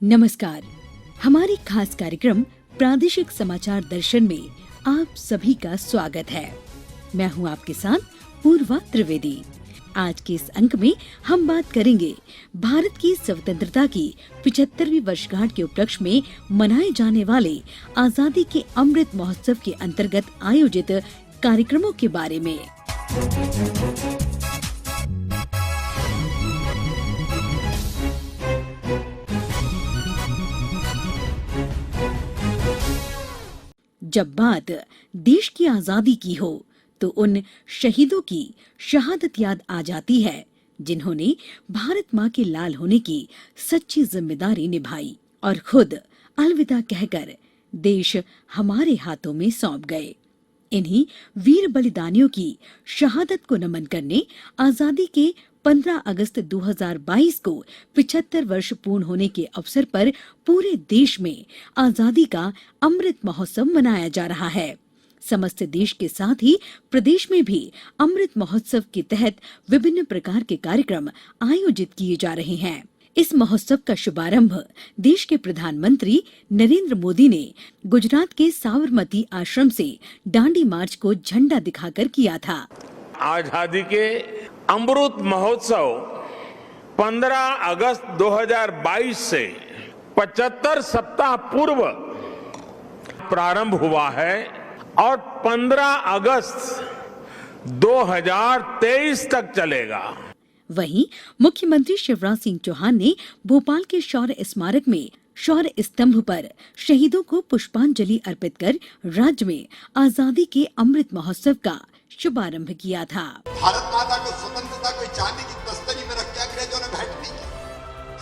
नमस्कार। हमारे खास कार्यक्रम प्रादेशिक समाचार दर्शन में आप सभी का स्वागत है। मैं हूं आपके साथ पूर्वा त्रिवेदी। आज के इस अंक में हम बात करेंगे भारत की स्वतंत्रता की 75वीं वर्षगांठ के उपलक्ष्य में मनाए जाने वाले आजादी के अमृत महोत्सव के अंतर्गत आयोजित कार्यक्रमों के बारे में। जब बात देश की आजादी की हो तो उन शहीदों की शहादत याद आ जाती है जिन्होंने भारत माँ के लाल होने की सच्ची जिम्मेदारी निभाई और खुद अलविदा कहकर देश हमारे हाथों में सौंप गए। इन्हीं वीर बलिदानियों की शहादत को नमन करने आजादी के 15 अगस्त 2022 को 75 वर्ष पूर्ण होने के अवसर पर पूरे देश में आजादी का अमृत महोत्सव मनाया जा रहा है। समस्त देश के साथ ही प्रदेश में भी अमृत महोत्सव के तहत विभिन्न प्रकार के कार्यक्रम आयोजित किए जा रहे हैं। इस महोत्सव का शुभारंभ देश के प्रधानमंत्री नरेंद्र मोदी ने गुजरात के साबरमती आश्रम से दांडी मार्च को झंडा दिखाकर किया था। आजादी के अमृत महोत्सव 15 अगस्त 2022 से 75 सप्ताह पूर्व प्रारंभ हुआ है और 15 अगस्त 2023 तक चलेगा। वहीं मुख्यमंत्री शिवराज सिंह चौहान ने भोपाल के शौर्य स्मारक में शौर्य स्तंभ पर शहीदों को पुष्पांजलि अर्पित कर राज्य में आजादी के अमृत महोत्सव का शुभारंभ किया था। भारत माता को स्वतंत्रता कोई चांदी की तस्तरी में रख के अंग्रेजों ने भेंट नहीं की।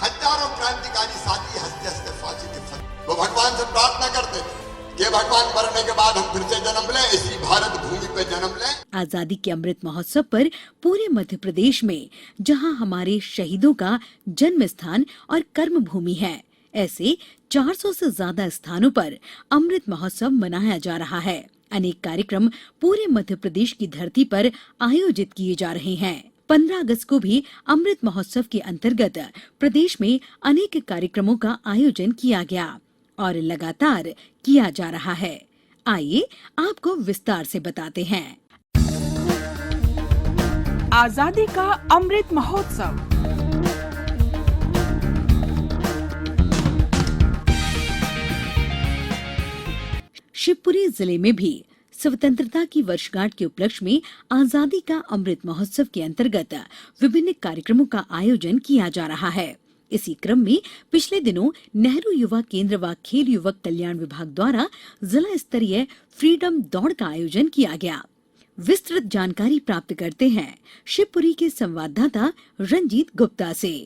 हजारों क्रांतिकारी साथी हंसते हंसते फांसी के फंदे। वो भगवान से प्रार्थना करते थे कि भगवान मरने के बाद हम फिर से जन्म लें, इसी भारत भूमि पे जन्म लें। आजादी के अमृत महोत्सव पर पूरे मध्य प्रदेश में जहां हमारे शहीदों का जन्म स्थान और कर्म भूमि है, ऐसे 400 से ज्यादा स्थानों पर अमृत महोत्सव मनाया जा रहा है। अनेक कार्यक्रम पूरे मध्य प्रदेश की धरती पर आयोजित किए जा रहे हैं। 15 अगस्त को भी अमृत महोत्सव के अंतर्गत प्रदेश में अनेक कार्यक्रमों का आयोजन किया गया और लगातार किया जा रहा है। आइए आपको विस्तार से बताते हैं। आजादी का अमृत महोत्सव। शिवपुरी जिले में भी स्वतंत्रता की वर्षगांठ के उपलक्ष्य में आजादी का अमृत महोत्सव के अंतर्गत विभिन्न कार्यक्रमों का आयोजन किया जा रहा है। इसी क्रम में पिछले दिनों नेहरू युवा केंद्र व खेल युवक कल्याण विभाग द्वारा जिला स्तरीय फ्रीडम दौड़ का आयोजन किया गया। विस्तृत जानकारी प्राप्त करते हैं शिवपुरी के संवाददाता रंजीत गुप्ता से।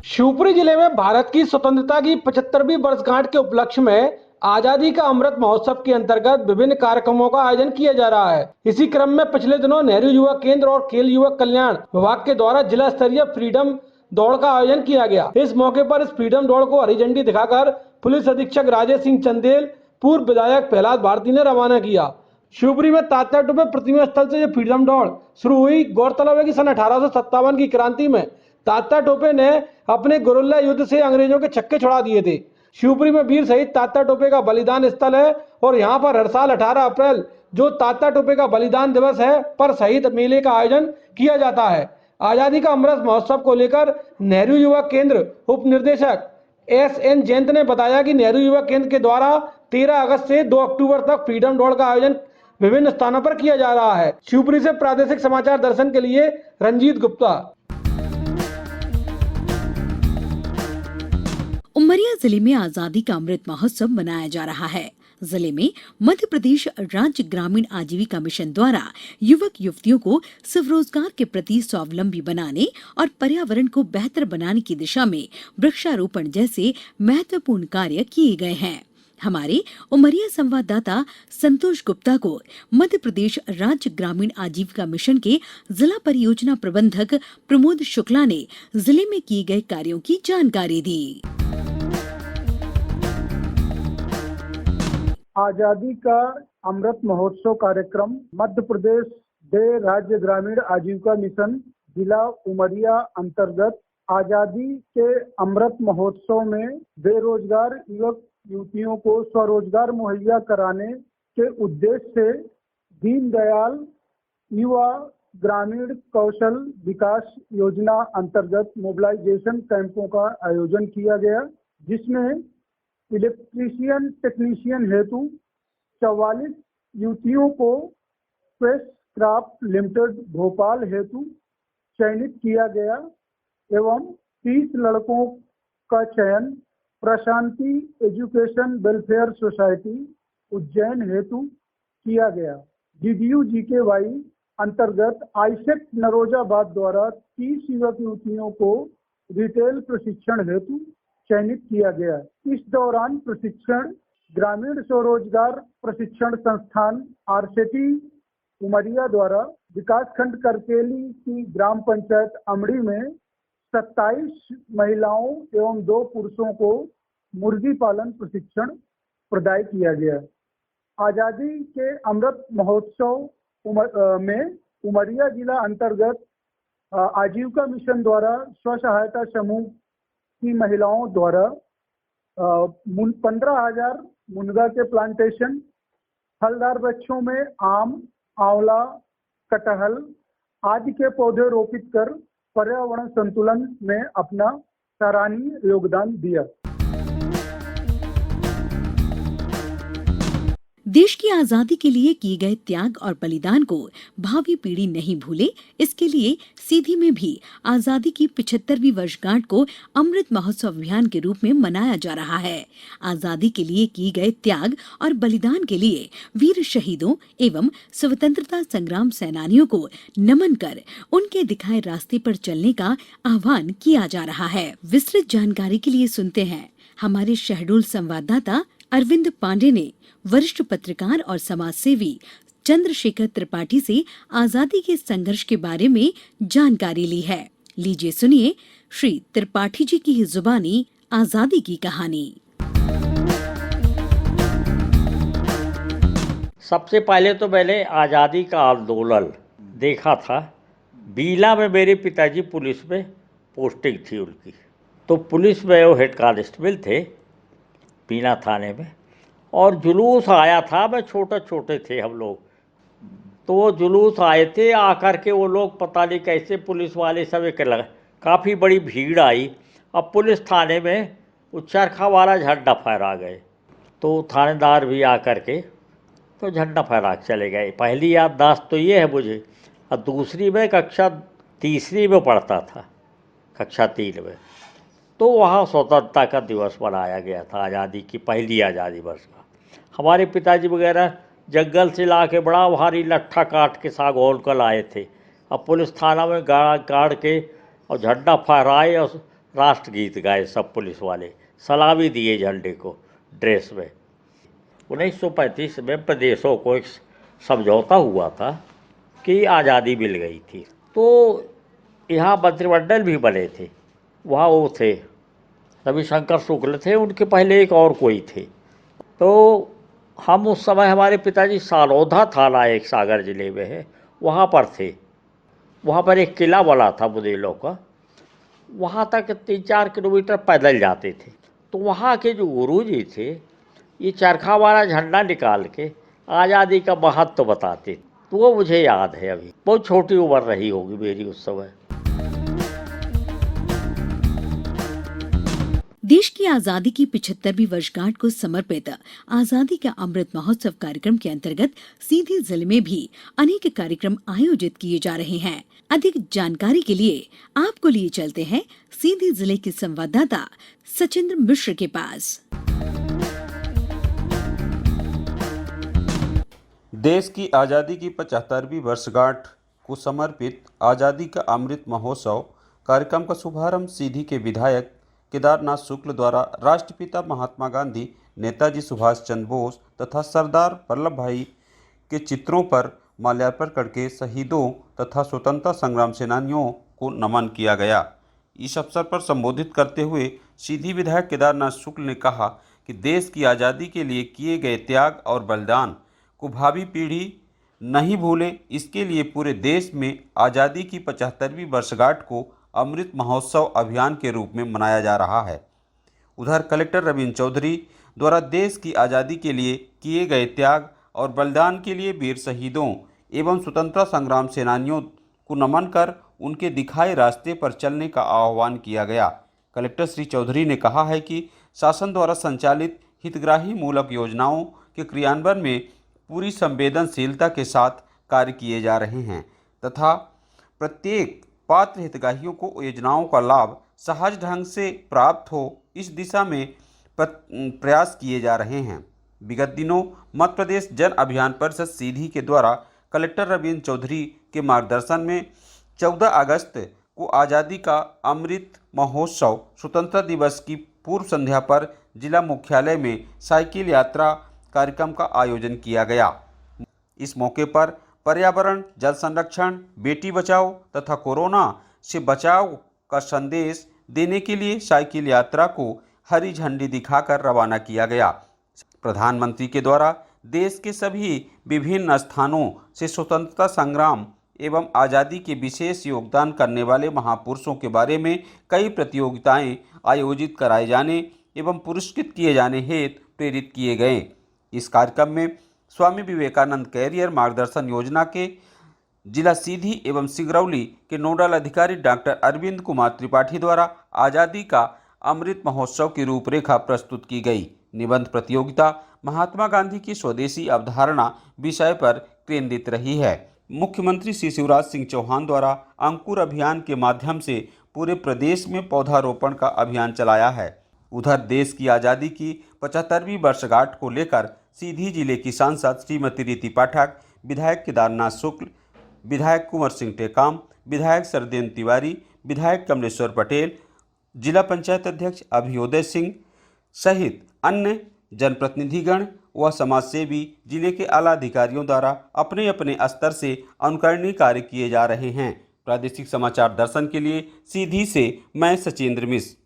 शिवपुरी जिले में भारत की स्वतंत्रता की 75वीं वर्षगांठ के उपलक्ष्य में आजादी का अमृत महोत्सव के अंतर्गत विभिन्न कार्यक्रमों का आयोजन किया जा रहा है। इसी क्रम में पिछले दिनों नेहरू युवा केंद्र और खेल युवक कल्याण विभाग के द्वारा जिला स्तरीय फ्रीडम दौड़ का आयोजन किया गया। इस मौके पर इस फ्रीडम दौड़ को हरी झंडी दिखाकर पुलिस अधीक्षक राजेश सिंह चंदेल, पूर्व विधायक प्रहलाद भारती ने रवाना किया। शिवपुरी में तात्या टोपे प्रतिमा स्थल से ये फ्रीडम दौड़ शुरू हुई। गौरतलब है कि सन 1857 की क्रांति में तात्या टोपे ने अपने गुरिल्ला युद्ध से अंग्रेजों के छक्के छुड़ा दिए थे। शिवपुरी में वीर शहीद तात्या टोपे का बलिदान स्थल है और यहाँ पर हर साल 18 अप्रैल जो तात्या टोपे का बलिदान दिवस है पर शहीद मेले का आयोजन किया जाता है। आजादी का अमृत महोत्सव को लेकर नेहरू युवा केंद्र उप निदेशक SN जयंत ने बताया कि नेहरू युवा केंद्र के द्वारा 13 अगस्त से 2 अक्टूबर तक फ्रीडम दौड़ का आयोजन विभिन्न स्थानों पर किया जा रहा है। शिवपुरी से प्रादेशिक समाचार दर्शन के लिए रंजीत गुप्ता। उमरिया जिले में आजादी का अमृत महोत्सव मनाया जा रहा है। जिले में मध्य प्रदेश राज्य ग्रामीण आजीविका मिशन द्वारा युवक युवतियों को स्वरोजगार के प्रति स्वावलंबी बनाने और पर्यावरण को बेहतर बनाने की दिशा में वृक्षारोपण जैसे महत्वपूर्ण कार्य किए गए हैं। हमारे उमरिया संवाददाता संतोष गुप्ता को मध्य प्रदेश राज्य ग्रामीण आजीविका मिशन के जिला परियोजना प्रबंधक प्रमोद शुक्ला ने जिले में किए गए कार्यों की जानकारी दी। आजादी का अमृत महोत्सव कार्यक्रम मध्य प्रदेश राज्य ग्रामीण आजीविका मिशन जिला उमरिया अंतर्गत आजादी के अमृत महोत्सव में बेरोजगार युवक युवतियों को स्वरोजगार मुहैया कराने के उद्देश्य से दीनदयाल युवा ग्रामीण कौशल विकास योजना अंतर्गत मोबिलाइजेशन कैंपों का आयोजन किया गया, जिसमें इलेक्ट्रीशियन टेक्नीशियन हेतु 44 युवतियों को स्पेस क्राफ्ट लिमिटेड भोपाल हेतु चयनित किया गया एवं 30 लड़कों का चयन Prashanti education welfare society Ujjain हेतु किया गया। DDU-GKY अंतर्गत आईसेक्ट नरोजाबाद द्वारा 30 युवक युवतियों को रिटेल प्रशिक्षण हेतु चयनित किया गया। इस दौरान प्रशिक्षण ग्रामीण स्वरोजगार प्रशिक्षण संस्थान RCT उमरिया द्वारा विकासखंड करकेली की ग्राम पंचायत अमड़ी में 27 महिलाओं एवं 2 पुरुषों को मुर्गी पालन प्रशिक्षण प्रदान किया गया। आजादी के अमृत महोत्सव में उमरिया जिला अंतर्गत आजीविका मिशन द्वारा स्व सहायता समूह की महिलाओं द्वारा 15,000 मुनगा के प्लांटेशन, फलदार वृक्षों में आम, आंवला, कटहल आदि के पौधे रोपित कर पर्यावरण संतुलन में अपना सराहनीय योगदान दिया। देश की आजादी के लिए किए गए त्याग और बलिदान को भावी पीढ़ी नहीं भूले, इसके लिए सीधी में भी आजादी की 75वीं वर्षगांठ को अमृत महोत्सव अभियान के रूप में मनाया जा रहा है। आजादी के लिए किए गए त्याग और बलिदान के लिए वीर शहीदों एवं स्वतंत्रता संग्राम सेनानियों को नमन कर उनके दिखाए रास्ते पर चलने का आह्वान किया जा रहा है। विस्तृत जानकारी के लिए सुनते हैं हमारे शहडोल संवाददाता अरविंद पांडे ने वरिष्ठ पत्रकार और समाजसेवी चंद्रशेखर त्रिपाठी से आजादी के संघर्ष के बारे में जानकारी ली है। लीजिए सुनिए श्री त्रिपाठी जी की जुबानी आजादी की कहानी। सबसे पहले तो मैंने आज़ादी का आंदोलन देखा था। बीला में मेरे पिताजी पुलिस में पोस्टिंग थी उनकी, तो पुलिस में वो हेड कांस्टेबल थे बीना थाने में, और जुलूस आया था। मैं छोटे थे हम लोग, तो वो जुलूस आए थे। आकर के वो लोग पता नहीं कैसे पुलिस वाले सब एक लगा, काफ़ी बड़ी भीड़ आई। अब पुलिस थाने में वो चरखा वाला झंडा फहरा गए, तो थानेदार भी आकर के तो झंडा फहरा चले गए। पहली याददाश्त तो ये है मुझे। और दूसरी में कक्षा तीसरी में पढ़ता था, कक्षा 3 में, तो वहाँ स्वतंत्रता का दिवस मनाया गया था, आज़ादी की पहली आज़ादी वर्ष का। हमारे पिताजी वगैरह जंगल से ला के बड़ा भारी लट्ठा काट के सागौन का लाए थे। अब पुलिस थाना में गाड़ के और झंडा फहराए और राष्ट्रगीत गाए सब पुलिस वाले, सलामी दिए झंडे को ड्रेस में। 1935 में प्रदेशों को एक समझौता हुआ था कि आज़ादी मिल गई थी, तो यहाँ मंत्रिमंडल भी बने थे। वहाँ वो थे रविशंकर शुक्ल थे, उनके पहले एक और कोई थे। तो हम उस समय, हमारे पिताजी सालोधा थाना एक सागर जिले में है, वहाँ पर थे। वहाँ पर एक किला बना था बुंदेलों का, वहाँ तक 3-4 किलोमीटर पैदल जाते थे। तो वहाँ के जो गुरुजी थे, ये चरखा वाला झंडा निकाल के आज़ादी का महत्व बताते। तो वो मुझे याद है। अभी बहुत छोटी उम्र रही होगी मेरी उस समय। देश की आजादी की 75वीं वर्षगांठ को समर्पित आजादी का अमृत महोत्सव कार्यक्रम के अंतर्गत सीधी जिले में भी अनेक कार्यक्रम आयोजित किए जा रहे हैं। अधिक जानकारी के लिए आपको लिए चलते हैं सीधी जिले के संवाददाता सचिंद्र मिश्र के पास। देश की आज़ादी की 75वीं वर्षगांठ को समर्पित आज़ादी का अमृत महोत्सव कार्यक्रम का शुभारंभ सीधी के विधायक केदारनाथ शुक्ल द्वारा राष्ट्रपिता महात्मा गांधी, नेताजी सुभाष चंद्र बोस तथा सरदार वल्लभ भाई के चित्रों पर माल्यार्पण करके शहीदों तथा स्वतंत्रता संग्राम सेनानियों को नमन किया गया। इस अवसर पर संबोधित करते हुए सीधी विधायक केदारनाथ शुक्ल ने कहा कि देश की आज़ादी के लिए किए गए त्याग और बलिदान को भावी पीढ़ी नहीं भूले, इसके लिए पूरे देश में आज़ादी की 75वीं वर्षगांठ को अमृत महोत्सव अभियान के रूप में मनाया जा रहा है। उधर कलेक्टर रविंद्र चौधरी द्वारा देश की आज़ादी के लिए किए गए त्याग और बलिदान के लिए वीर शहीदों एवं स्वतंत्रता संग्राम सेनानियों को नमन कर उनके दिखाए रास्ते पर चलने का आह्वान किया गया। कलेक्टर श्री चौधरी ने कहा है कि शासन द्वारा संचालित हितग्राही मूलक योजनाओं के क्रियान्वयन में पूरी संवेदनशीलता के साथ कार्य किए जा रहे हैं तथा प्रत्येक पात्र हितग्राहियों को योजनाओं का लाभ सहज ढंग से प्राप्त हो इस दिशा में प्रयास किए जा रहे हैं। विगत दिनों मध्य प्रदेश जन अभियान परिषद सीधी के द्वारा कलेक्टर रविंद्र चौधरी के मार्गदर्शन में 14 अगस्त को आज़ादी का अमृत महोत्सव स्वतंत्रता दिवस की पूर्व संध्या पर जिला मुख्यालय में साइकिल यात्रा कार्यक्रम का आयोजन किया गया। इस मौके पर पर्यावरण, जल संरक्षण, बेटी बचाओ तथा कोरोना से बचाव का संदेश देने के लिए साइकिल यात्रा को हरी झंडी दिखाकर रवाना किया गया। प्रधानमंत्री के द्वारा देश के सभी विभिन्न स्थानों से स्वतंत्रता संग्राम एवं आज़ादी के विशेष योगदान करने वाले महापुरुषों के बारे में कई प्रतियोगिताएं आयोजित कराए जाने एवं पुरस्कृत किए जाने हेतु प्रेरित किए गए। इस कार्यक्रम में स्वामी विवेकानंद कैरियर मार्गदर्शन योजना के जिला सीधी एवं सिगरौली के नोडल अधिकारी डॉक्टर अरविंद कुमार त्रिपाठी द्वारा आज़ादी का अमृत महोत्सव की रूपरेखा प्रस्तुत की गई। निबंध प्रतियोगिता महात्मा गांधी की स्वदेशी अवधारणा विषय पर केंद्रित रही है। मुख्यमंत्री श्री शिवराज सिंह चौहान द्वारा अंकुर अभियान के माध्यम से पूरे प्रदेश में पौधारोपण का अभियान चलाया है। उधर देश की आज़ादी की 75वीं वर्षगांठ को लेकर सीधी जिले की सांसद श्रीमती रीति पाठक, विधायक केदारनाथ शुक्ल, विधायक कुंवर सिंह टेकाम, विधायक सरदेन तिवारी, विधायक कमलेश्वर पटेल, जिला पंचायत अध्यक्ष अभियोदय सिंह सहित अन्य जनप्रतिनिधिगण व समाजसेवी जिले के आला अधिकारियों द्वारा अपने अपने स्तर से अनुकरणीय कार्य किए जा रहे हैं। प्रादेशिक समाचार दर्शन के लिए सीधी से मैं सचेंद्र मिश्र।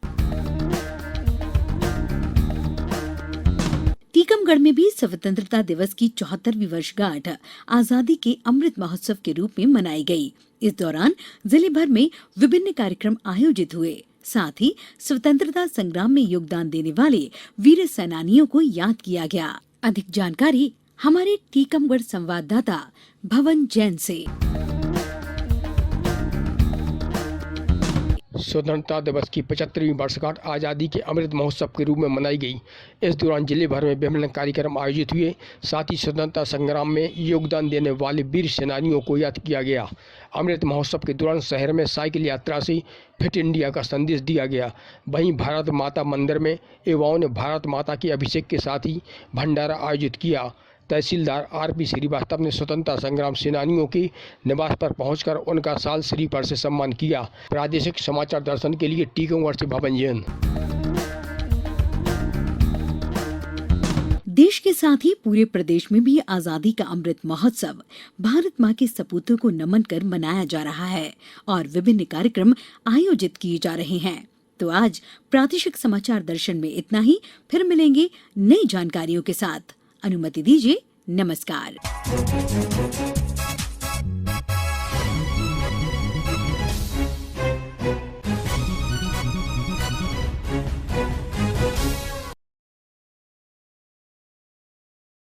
टीकमगढ़ में भी स्वतंत्रता दिवस की 74वीं वर्षगांठ आजादी के अमृत महोत्सव के रूप में मनाई गई। इस दौरान जिले भर में विभिन्न कार्यक्रम आयोजित हुए। साथ ही स्वतंत्रता संग्राम में योगदान देने वाले वीर सेनानियों को याद किया गया। अधिक जानकारी हमारे टीकमगढ़ संवाददाता भवन जैन से। स्वतंत्रता दिवस की 75वीं वर्षगांठ आज़ादी के अमृत महोत्सव के रूप में मनाई गई। इस दौरान जिले भर में विभिन्न कार्यक्रम आयोजित हुए। साथ ही स्वतंत्रता संग्राम में योगदान देने वाले वीर सेनानियों को याद किया गया। अमृत महोत्सव के दौरान शहर में साइकिल यात्रा से फिट इंडिया का संदेश दिया गया। वहीं भारत माता मंदिर में युवाओं ने भारत माता के अभिषेक के साथ ही भंडारा आयोजित किया। तहसीलदार आरपी श्रीवास्तव ने स्वतंत्रता संग्राम सेनानियों के निवास पर पहुंचकर उनका साल श्रीफल से सम्मान किया। प्रादेशिक समाचार दर्शन के लिए टीकमगढ़ से भवन जैन। देश के साथ ही पूरे प्रदेश में भी आजादी का अमृत महोत्सव भारत मां के सपूतों को नमन कर मनाया जा रहा है और विभिन्न कार्यक्रम आयोजित किए जा रहे हैं। तो आज प्रादेशिक समाचार दर्शन में इतना ही। फिर मिलेंगे नई जानकारियों के साथ। अनुमति दीजिए। नमस्कार।